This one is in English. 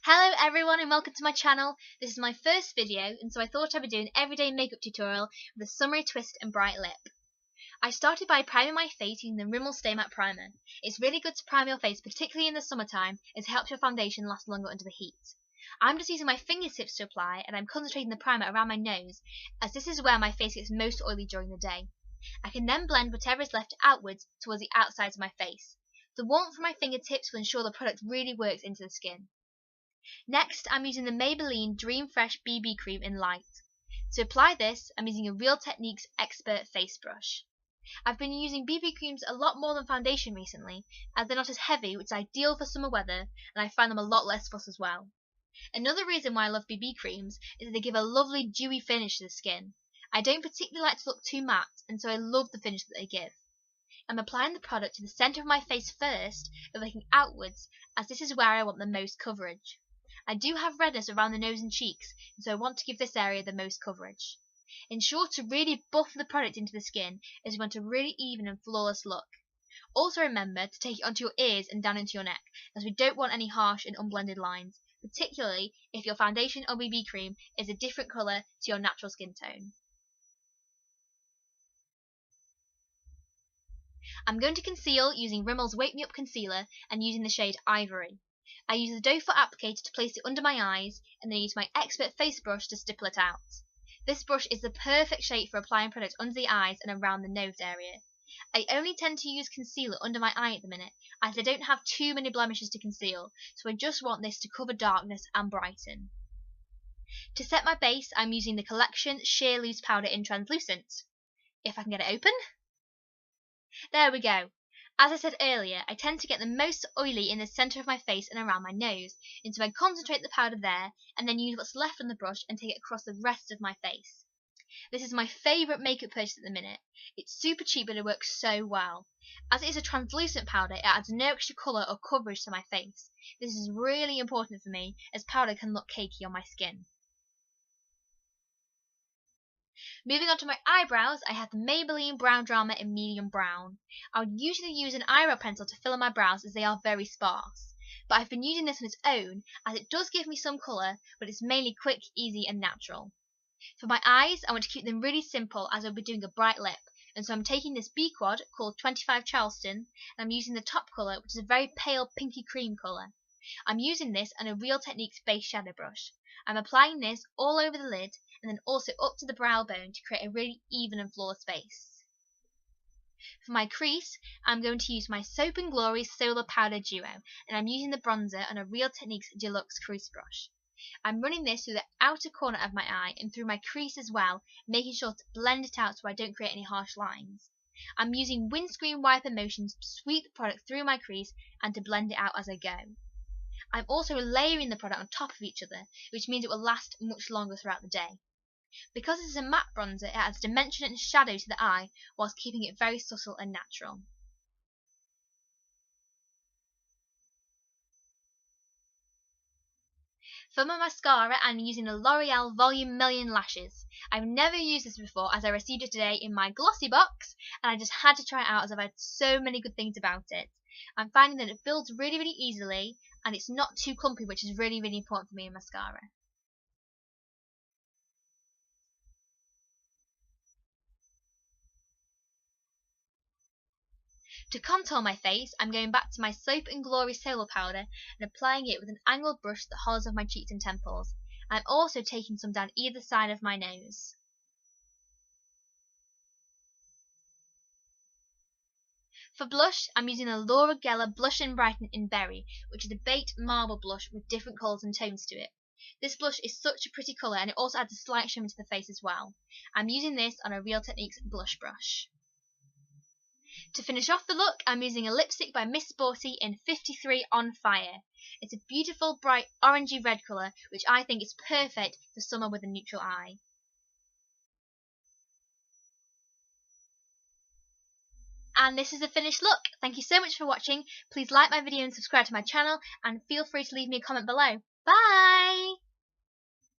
Hello everyone and welcome to my channel. This is my first video and so I thought I'd be doing an everyday makeup tutorial with a Summery twist and bright lip. I started by priming my face using the Rimmel Stay Matte Primer. It's really good to prime your face, particularly in the summertime, as it helps your foundation last longer under the heat. I'm just using my fingertips to apply and I'm concentrating the primer around my nose, as this is where my face gets most oily during the day. I can then blend whatever is left outwards towards the outsides of my face. The warmth from my fingertips will ensure the product really works into the skin. Next, I'm using the Maybelline Dream Fresh BB Cream in Light. To apply this, I'm using a Real Techniques Expert Face Brush. I've been using BB creams a lot more than foundation recently, as they're not as heavy, which is ideal for summer weather, and I find them a lot less fuss as well. Another reason why I love BB creams is that they give a lovely dewy finish to the skin. I don't particularly like to look too matte, and so I love the finish that they give. I'm applying the product to the centre of my face first, and looking outwards, as this is where I want the most coverage. I do have redness around the nose and cheeks, and so I want to give this area the most coverage. Ensure to really buff the product into the skin, as you want a really even and flawless look. Also remember to take it onto your ears and down into your neck, as we don't want any harsh and unblended lines, particularly if your foundation or BB cream is a different colour to your natural skin tone. I'm going to conceal using Rimmel's Wake Me Up Concealer and using the shade Ivory. I use the doe foot applicator to place it under my eyes and then use my expert face brush to stipple it out. This brush is the perfect shape for applying product under the eyes and around the nose area. I only tend to use concealer under my eye at the minute, as I don't have too many blemishes to conceal, so I just want this to cover darkness and brighten. To set my base, I'm using the Collection Sheer Loose Powder in Translucent. If I can get it open. There we go. As I said earlier, I tend to get the most oily in the centre of my face and around my nose, and so I concentrate the powder there and then use what's left on the brush and take it across the rest of my face. This is my favourite makeup purchase at the minute. It's super cheap but it works so well. As it is a translucent powder, it adds no extra colour or coverage to my face. This is really important for me, as powder can look cakey on my skin. Moving on to my eyebrows, I have the Maybelline Brow Drama in medium brown. I would usually use an eyebrow pencil to fill in my brows as they are very sparse, but I've been using this on its own as it does give me some colour, but it's mainly quick, easy and natural. For my eyes, I want to keep them really simple as I'll be doing a bright lip, and so I'm taking this B quad called 25 Charleston and I'm using the top colour, which is a very pale pinky cream colour. I'm using this on a Real Techniques base shadow brush. I'm applying this all over the lid and then also up to the brow bone to create a really even and flawless face. For my crease, I'm going to use my Soap & Glory Solar Powder Duo, and I'm using the bronzer on a Real Techniques Deluxe Crease Brush. I'm running this through the outer corner of my eye and through my crease as well, making sure to blend it out so I don't create any harsh lines. I'm using windscreen wiper motions to sweep the product through my crease and to blend it out as I go. I'm also layering the product on top of each other, which means it will last much longer throughout the day. Because this is a matte bronzer, it adds dimension and shadow to the eye, whilst keeping it very subtle and natural. For my mascara, I'm using the L'Oreal Volume Million Lashes. I've never used this before, as I received it today in my glossy box, and I just had to try it out as I've heard so many good things about it. I'm finding that it builds really, really easily, and it's not too clumpy, which is really, really important for me in mascara. To contour my face, I'm going back to my Soap & Glory Solar Powder and applying it with an angled brush that hollows off my cheeks and temples. I'm also taking some down either side of my nose. For blush, I'm using the Laura Geller Blush-n-Brighten in Berry, which is a baked marble blush with different colours and tones to it. This blush is such a pretty colour and it also adds a slight shimmer to the face as well. I'm using this on a Real Techniques blush brush. To finish off the look, I'm using a lipstick by Miss Sporty in 53 On Fire. It's a beautiful bright orangey red colour, which I think is perfect for summer with a neutral eye. And this is the finished look. Thank you so much for watching. Please like my video and subscribe to my channel, and feel free to leave me a comment below. Bye!